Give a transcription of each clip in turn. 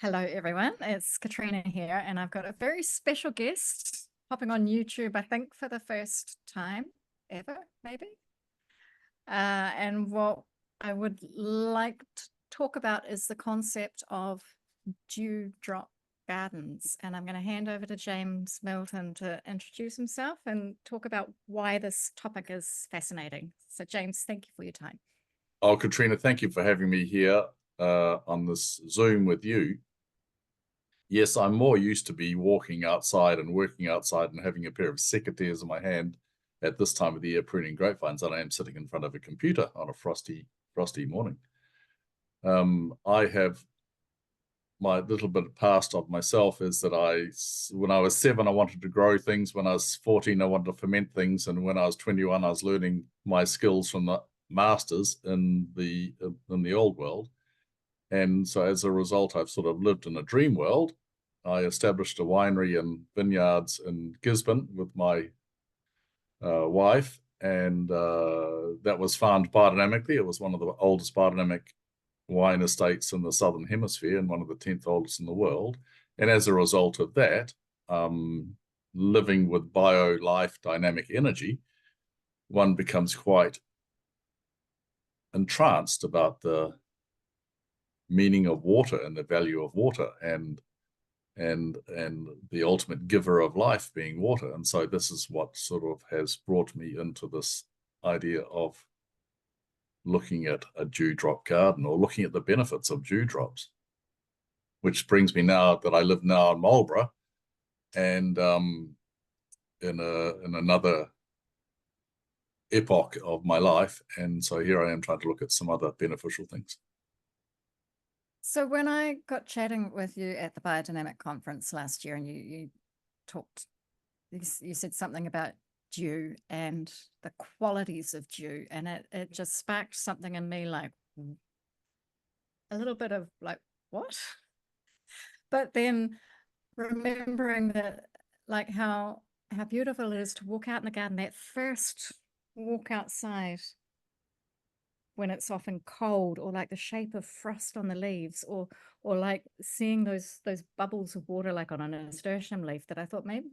Hello, everyone. It's Katrina here, and I've got a very special guest popping on YouTube, I think, for the first time ever, maybe. And what I would like to talk about is the concept of dewdrop gardens. And I'm going to hand over to James Millton to introduce himself and talk about why this topic is fascinating. So, James, thank you for your time. Oh, Katrina, thank you for having me here on this Zoom with you. Yes, I'm more used to be walking outside and working outside and having a pair of secateurs in my hand at this time of the year pruning grapevines than I am sitting in front of a computer on a frosty morning. I have my little bit past of myself is that when I was 7, I wanted to grow things. When I was 14, I wanted to ferment things. And when I was 21, I was learning my skills from the masters in the old world. And so as a result, I've sort of lived in a dream world. I established a winery and vineyards in Gisborne with my wife, and that was farmed biodynamically. It was one of the oldest biodynamic wine estates in the Southern Hemisphere and one of the 10th oldest in the world. And as a result of that, living with bio-life dynamic energy, one becomes quite entranced about the meaning of water and the value of water and the ultimate giver of life being water. And so this is what sort of has brought me into this idea of looking at a dewdrop garden or looking at the benefits of dewdrops, which brings me now that I live now in Marlborough and in another epoch of my life. And so here I am trying to look at some other beneficial things. So when I got chatting with you at the biodynamic conference last year, and you said something about dew and the qualities of dew, and it just sparked something in me, like a little bit of like, what? But then remembering that, like how beautiful it is to walk out in the garden, that first walk outside when it's often cold, or like the shape of frost on the leaves, or like seeing those bubbles of water like on a nasturtium leaf, that I thought maybe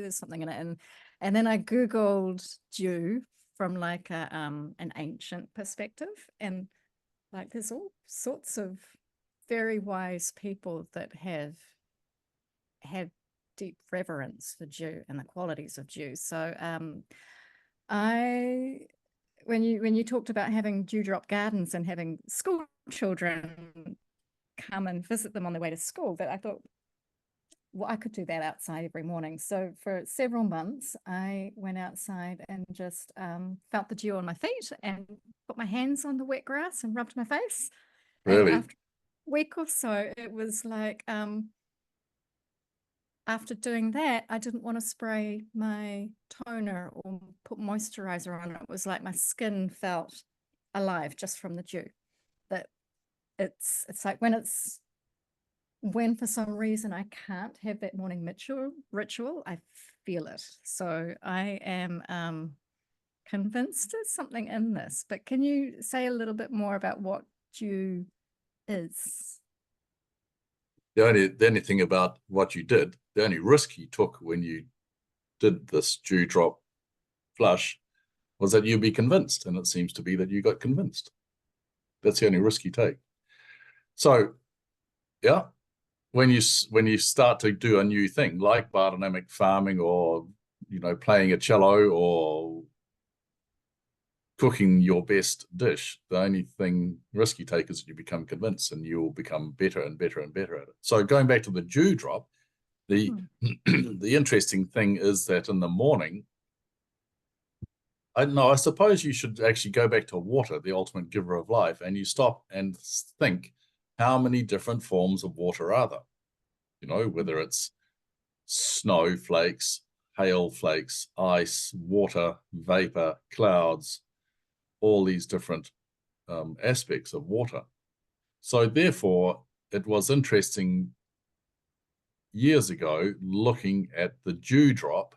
there's something in it. And then I Googled dew from like an ancient perspective, and like there's all sorts of very wise people that have had deep reverence for dew and the qualities of dew. So I when you talked about having dewdrop gardens and having school children come and visit them on their way to school, that I thought, well, I could do that outside every morning. So for several months, I went outside and just felt the dew on my feet and put my hands on the wet grass and rubbed my face. And Really? after a week or so, it was like, after doing that, I didn't want to spray my toner or put moisturizer on. It was like my skin felt alive just from the dew. That it's like when for some reason I can't have that morning ritual, I feel it. So I am convinced there's something in this. But can you say a little bit more about what dew is? The only thing about what you did, the only risk you took when you did this dewdrop flush was that you'd be convinced, and it seems to be that you got convinced. That's the only risk you take. So, yeah, when you start to do a new thing like biodynamic farming, or playing a cello, or cooking your best dish, the only risk you take is that you become convinced, and you'll become better and better and better at it. So going back to the dewdrop, the interesting thing is that in the morning, I suppose you should actually go back to water, the ultimate giver of life, and you stop and think, how many different forms of water are there? Whether it's snowflakes, hail flakes, ice, water, vapor, clouds, all these different aspects of water. So therefore, it was interesting years ago looking at the dewdrop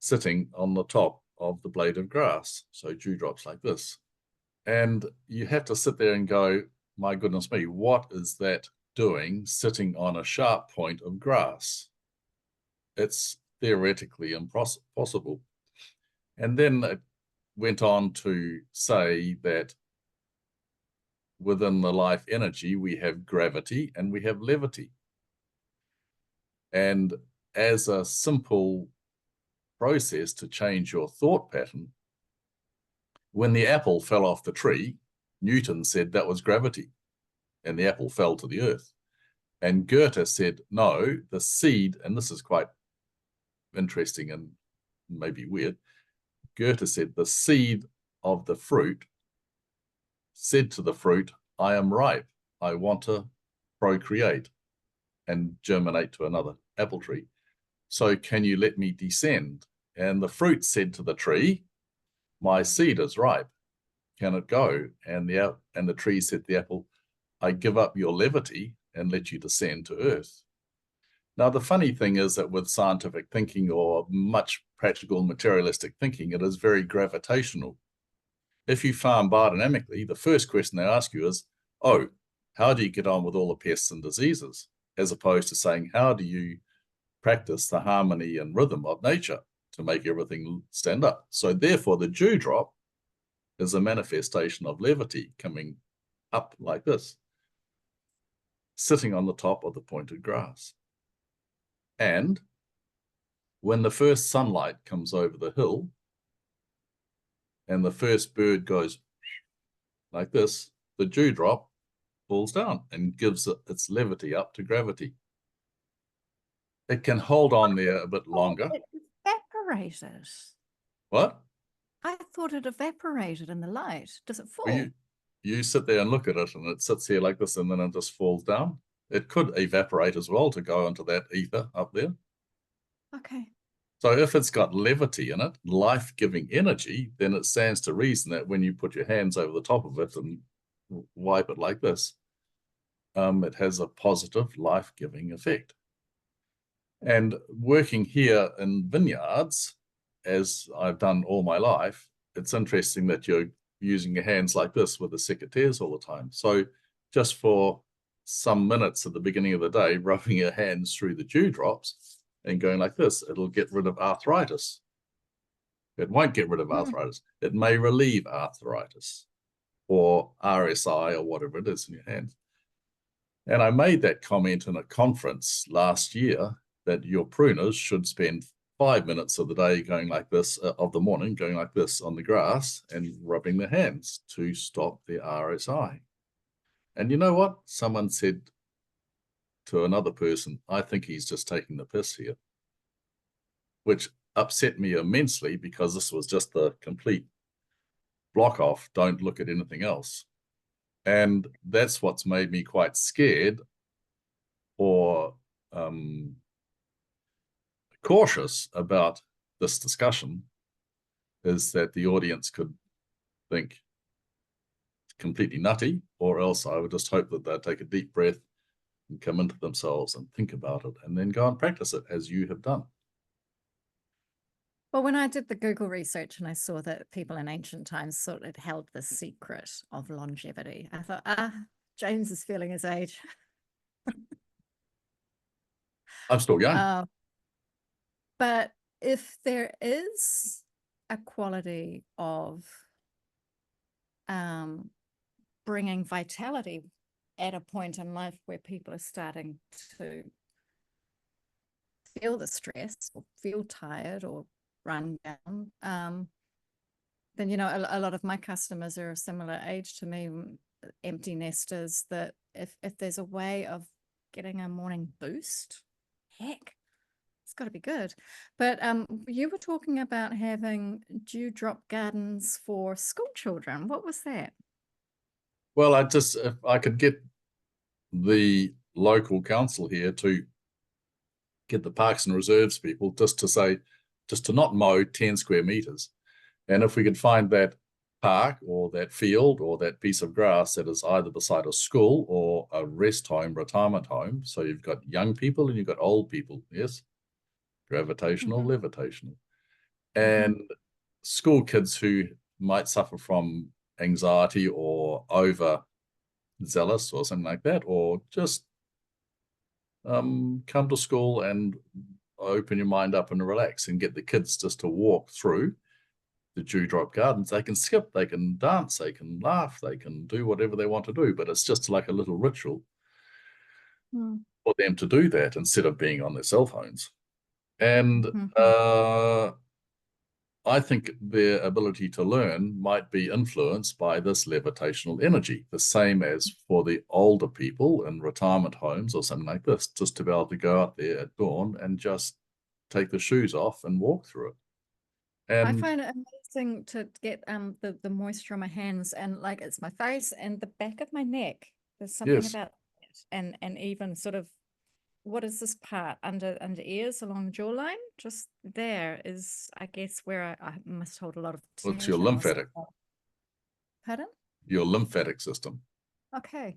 sitting on the top of the blade of grass. So dewdrops like this. And you have to sit there and go, my goodness me, what is that doing sitting on a sharp point of grass? It's theoretically impossible. And then it went on to say that within the life energy, we have gravity and we have levity. And as a simple process to change your thought pattern, when the apple fell off the tree, Newton said that was gravity, and the apple fell to the earth. And Goethe said, no, the seed, and this is quite interesting and maybe weird, Goethe said the seed of the fruit said to the fruit, I am ripe, I want to procreate and germinate to another apple tree. So can you let me descend? And the fruit said to the tree, my seed is ripe, can it go? And the tree said to the apple, I give up your levity and let you descend to earth. Now, the funny thing is that with scientific thinking or much practical materialistic thinking, it is very gravitational. If you farm biodynamically, the first question they ask you is, oh, how do you get on with all the pests and diseases? As opposed to saying, how do you practice the harmony and rhythm of nature to make everything stand up? So therefore, the dewdrop is a manifestation of levity coming up like this, sitting on the top of the pointed grass. And when the first sunlight comes over the hill and the first bird goes like this, the dewdrop falls down and gives it its levity up to gravity. It can hold on there a bit longer. It evaporated. What? I thought it evaporated in the light. Does it fall? Well, you sit there and look at it and it sits here like this and then it just falls down. It could evaporate as well to go into that ether up there. Okay. So if it's got levity in it, life-giving energy, then it stands to reason that when you put your hands over the top of it and wipe it like this, it has a positive life-giving effect. And working here in vineyards, as I've done all my life, it's interesting that you're using your hands like this with the secateurs all the time. So just for some minutes at the beginning of the day, rubbing your hands through the dewdrops and going like this, it'll get rid of arthritis. It won't get rid of arthritis. It may relieve arthritis or RSI or whatever it is in your hands. And I made that comment in a conference last year that your pruners should spend 5 minutes of the day going like this, of the morning, going like this on the grass and rubbing their hands to stop the RSI. And you know what? Someone said to another person, I think he's just taking the piss here, which upset me immensely because this was just the complete block off. Don't look at anything else. And that's what's made me quite scared or cautious about this discussion, is that the audience could think completely nutty, or else I would just hope that they'd take a deep breath and come into themselves and think about it and then go and practice it as you have done. Well, when I did the Google research and I saw that people in ancient times thought it held the secret of longevity, I thought, James is feeling his age. I'm still young. But if there is a quality of bringing vitality at a point in life where people are starting to feel the stress or feel tired or run down, then, you know, a lot of my customers are a similar age to me, empty nesters, that if there's a way of getting a morning boost, heck, it's got to be good. But you were talking about having dewdrop gardens for school children. What was that? Well, if I could get the local council here to get the parks and reserves people just to not mow 10 square meters. And if we could find that park or that field or that piece of grass that is either beside a school or a rest home, retirement home. So you've got young people and you've got old people. Yes. Gravitational, levitational. And school kids who might suffer from anxiety or over zealous or something like that, or just come to school and open your mind up and relax and get the kids just to walk through the dewdrop gardens. They can skip, they can dance, they can laugh, they can do whatever they want to do, but it's just like a little ritual for them to do that instead of being on their cell phones. And I think their ability to learn might be influenced by this levitational energy, the same as for the older people in retirement homes or something like this, just to be able to go out there at dawn and just take the shoes off and walk through it. I And find it amazing to get the moisture on my hands, and like it's my face and the back of my neck. There's something yes, about that. And even sort of, what is this part under ears along the jawline? Just there is, I guess, where I must hold a lot of it's your tension or lymphatic, something. Pardon? your lymphatic system. Okay.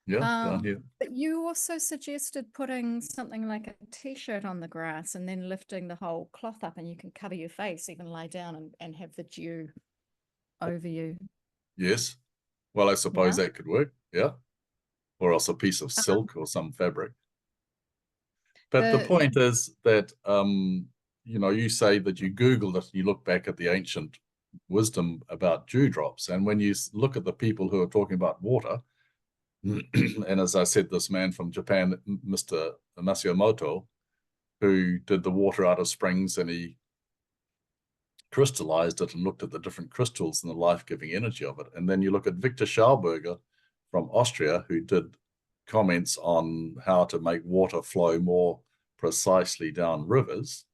Yeah, down here. But you also suggested putting something like a t-shirt on the grass and then lifting the whole cloth up, and you can cover your face, even lie down and have the dew over you. Yes. Well, I suppose Yeah. that could work. Yeah. Or else a piece of Um, silk or some fabric. But the the point is that, you say that you Googled it, you look back at the ancient wisdom about dewdrops. And when you look at the people who are talking about water, and as I said, this man from Japan, Mr. Matsumoto, who did the water out of springs, and he crystallized it and looked at the different crystals and the life-giving energy of it. And then you look at Victor Schauberger from Austria, who did comments on how to make water flow more precisely down rivers.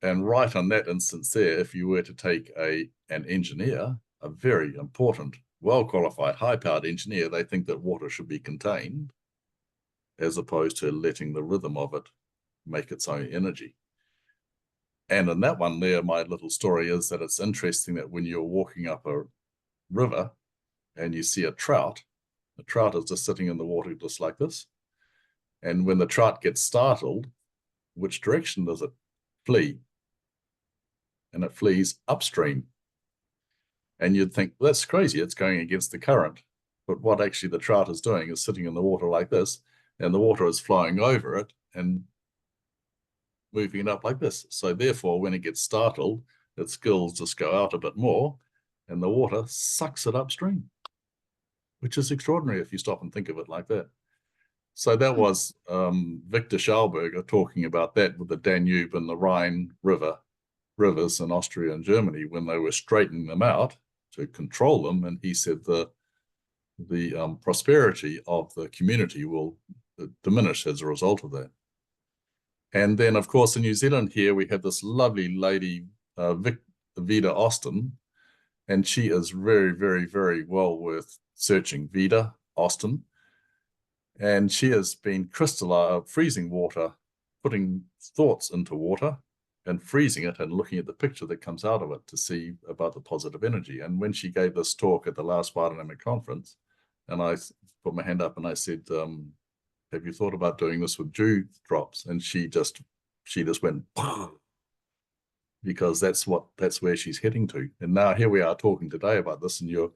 And right on that instance there, if you were to take an engineer, a very important, well-qualified, high-powered engineer, they think that water should be contained as opposed to letting the rhythm of it make its own energy. And in that one there, my little story is that it's interesting that when you're walking up a river and you see a trout is just sitting in the water just like this. And when the trout gets startled, which direction does it flee? And it flees upstream. And you'd think, well, that's crazy, it's going against the current. But what actually the trout is doing is sitting in the water like this, and the water is flowing over it and moving it up like this. So therefore, when it gets startled, its gills just go out a bit more, and the water sucks it upstream, which is extraordinary if you stop and think of it like that. So that was Victor Schauberger talking about that with the Danube and the Rhine rivers in Austria and Germany when they were straightening them out to control them. And he said the prosperity of the community will diminish as a result of that. And then, of course, in New Zealand here, we have this lovely lady, Vida Austin, and she is very, very, very well worth searching. Vida Austin. And she has been freezing water, putting thoughts into water and freezing it and looking at the picture that comes out of it to see about the positive energy. And when she gave this talk at the last biodynamic conference, and I put my hand up and I said, have you thought about doing this with dew drops? And she just went, because that's where she's heading to. And now here we are talking today about this, and you're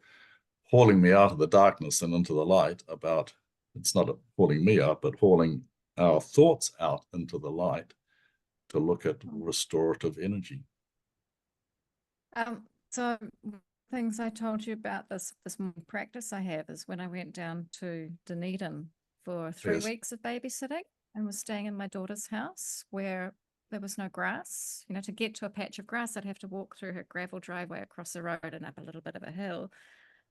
hauling me out of the darkness and into the light about, it's not hauling me out, but hauling our thoughts out into the light to look at restorative energy. So things I told you about this practice I have is when I went down to Dunedin for 3 Yes. weeks of babysitting and was staying in my daughter's house where there was no grass. To get to a patch of grass, I'd have to walk through her gravel driveway across the road and up a little bit of a hill.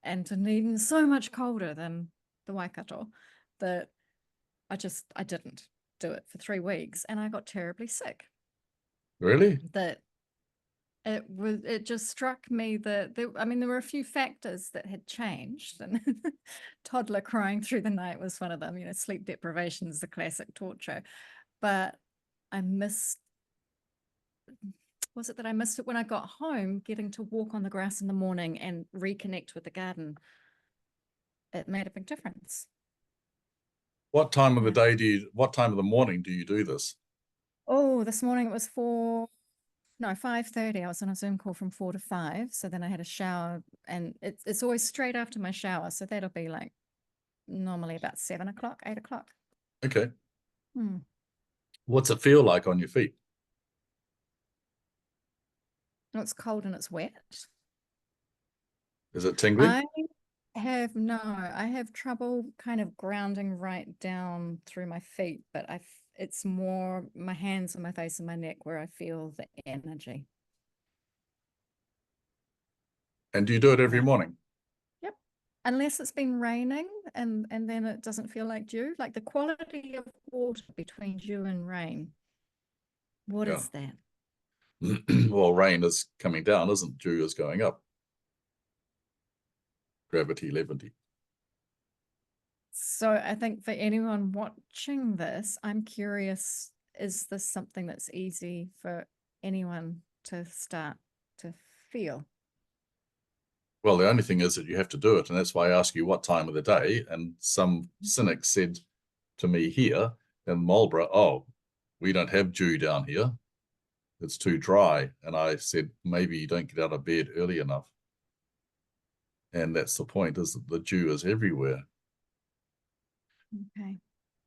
And Dunedin's so much colder than the Waikato that I didn't do it for 3 weeks, and I got terribly sick. Really? That it just struck me that there were a few factors that had changed, and toddler crying through the night was one of them. Sleep deprivation is the classic torture, but I missed it when I got home, getting to walk on the grass in the morning and reconnect with the garden. It made a big difference. What time of the morning do you do this? Oh, this morning it was 4:30. No, 5:30. I was on a Zoom call from 4 to 5. So then I had a shower, and it's always straight after my shower. So that'll be like normally about 7 o'clock, 8 o'clock. Okay. Hmm. What's it feel like on your feet? No, it's cold and it's wet. Is it tingling? I I have trouble kind of grounding right down through my feet, but it's more my hands and my face and my neck where I feel the energy. And do you do it every Yeah. morning? Yep. Unless it's been raining and then it doesn't feel like dew, like the quality of water between dew and rain. What Yeah. is that? Well, rain is coming down, isn't dew is going up. Gravity, levity. So I think for anyone watching this, I'm curious, is this something that's easy for anyone to start to feel? Well, the only thing is that you have to do it, and that's why I ask you what time of the day. And some cynic said to me here in Marlborough, "Oh, we don't have dew down here. It's too dry." And I said, maybe you don't get out of bed early enough. And that's the point, is that the dew is everywhere. Okay.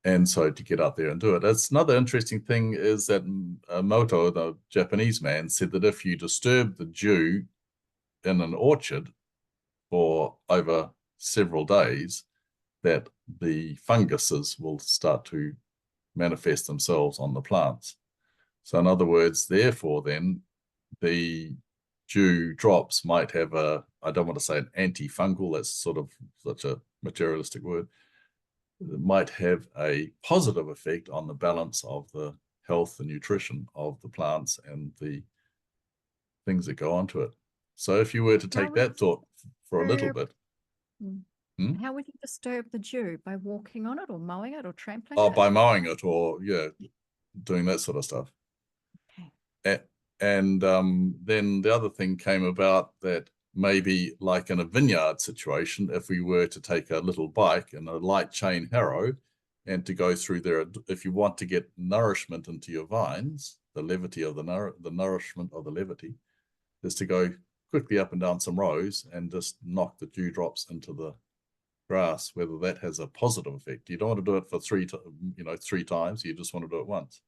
And so to get out there and do it. That's another interesting thing, is that Moto, the Japanese man, said that if you disturb the dew in an orchard for over several days, that the funguses will start to manifest themselves on the plants. So in other words, therefore, then the dew drops might have I don't want to say an antifungal, that's sort of such a materialistic word, it might have a positive effect on the balance of the health and nutrition of the plants and the things that go onto it. So if you were to How take would that thought for a little disturb, bit, hmm, hmm? how would you disturb the dew? By walking on it or mowing it or trampling Oh, it? by mowing it, or yeah, doing that sort of stuff. Okay. And then the other thing came about, that maybe like in a vineyard situation, if we were to take a little bike and a light chain harrow and to go through there, if you want to get nourishment into your vines, the levity of the nourishment of the levity is to go quickly up and down some rows and just knock the dewdrops into the grass, whether that has a positive effect. You don't want to do it for three times. You just want to do it once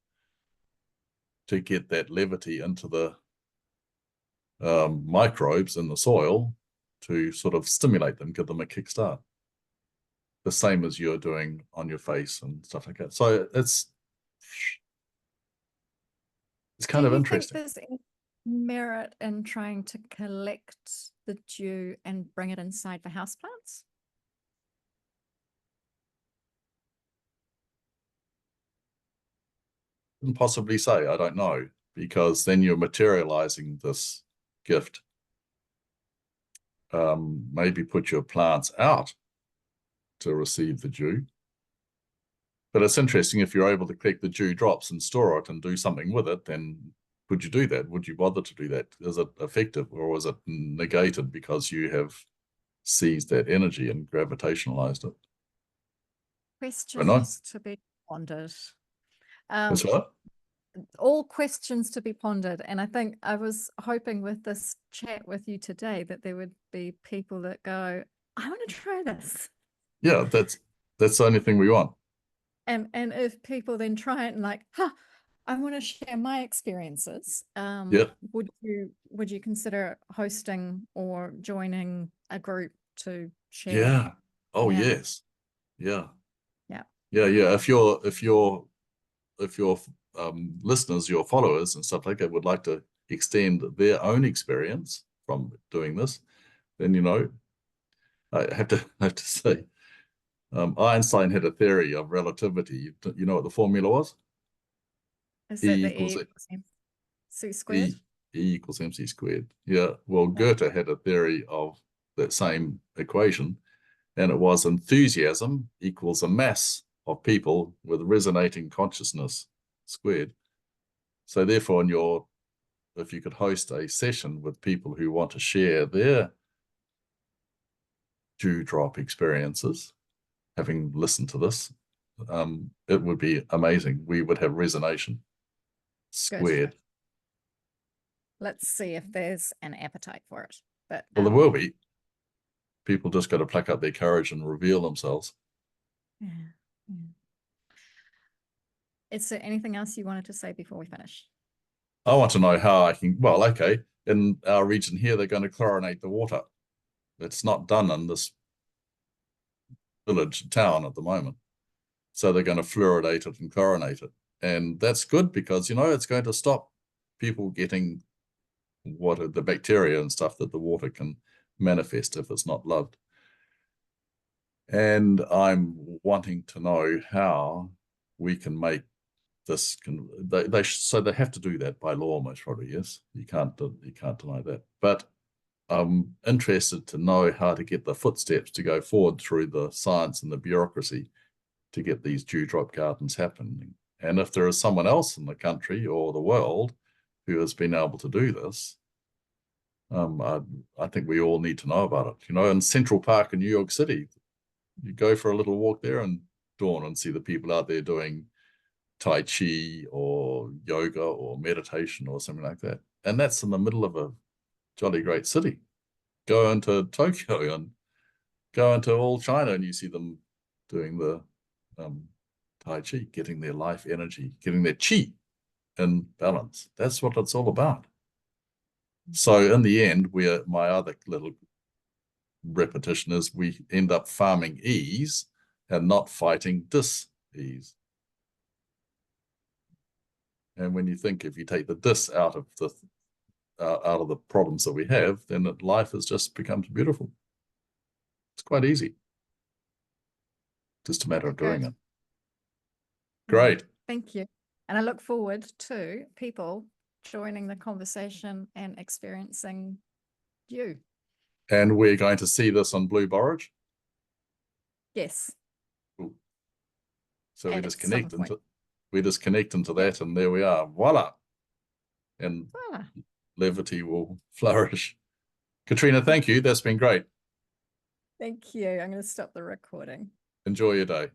to get that levity into the microbes in the soil, to sort of stimulate them, give them a kickstart. The same as you're doing on your face and stuff like that. So it's Do kind of you think interesting. there's any merit in trying to collect the dew and bring it inside for houseplants? Couldn't possibly say, I don't know, because then you're materializing this gift. Maybe put your plants out to receive the dew. But it's interesting, if you're able to collect the dew drops and store it and do something with it, then would you do that? Would you bother to do that? Is it effective, or is it negated because you have seized that energy and gravitationalized it? But no, Questions to be pondered. that's Um, right. all questions to be pondered. And I think I was hoping with this chat with you today that there would be people that go, I want to try this. Yeah, that's the only thing we want. And if people then try it and like, I want to share my experiences, Yeah, would you consider hosting or joining a group to share? yeah. Oh Yeah, yes, yeah, yeah. yeah. If your listeners, your followers and stuff like that would like to extend their own experience from doing this, then I have to say, Einstein had a theory of relativity. You know what the formula was? Is E that the equals E equals MC E squared? E equals MC squared. Yeah. Well, Yeah. Goethe had a theory of that same equation, and it was enthusiasm equals a mass of people with resonating consciousness squared. So therefore, if you could host a session with people who want to share their dewdrop experiences, having listened to this, it would be amazing. We would have resonation Good. squared. let's see if there's an appetite for it. But Well, there will be. People just got to pluck up their courage and reveal themselves. yeah, yeah. Is there anything else you wanted to say before we finish? I want to know how I can, well, okay, in our region here, they're going to chlorinate the water. It's not done in this village town at the moment. So they're going to fluoridate it and chlorinate it. And that's good because, you know, it's going to stop people getting the bacteria and stuff that the water can manifest if it's not loved. And I'm wanting to know how we can make this so they have to do that by law, most probably. Yes, you can't deny that. But I'm interested to know how to get the footsteps to go forward through the science and the bureaucracy to get these dewdrop gardens happening. And if there is someone else in the country or the world who has been able to do this, I think we all need to know about it. You know, in Central Park in New York City, you go for a little walk there and dawn and see the people out there doing Tai Chi or yoga or meditation or something like that. And that's in the middle of a jolly great city. Go into Tokyo and go into all China and you see them doing the Tai Chi, getting their life energy, getting their chi in balance. That's what it's all about. So in the end, my other little repetition is we end up farming ease and not fighting dis-ease. And when you think if you take the dis out of the problems that we have, then life has just becomes beautiful. It's quite easy. Just a matter of doing it. Great. Thank you. And I look forward to people joining the conversation and experiencing you. And we're going to see this on Blue Borage. Yes. Cool. So And we at just some connect into that, and there we are. Voila. And Voila. levity will flourish. Katrina, thank you. That's been great. Thank you. I'm going to stop the recording. Enjoy your day.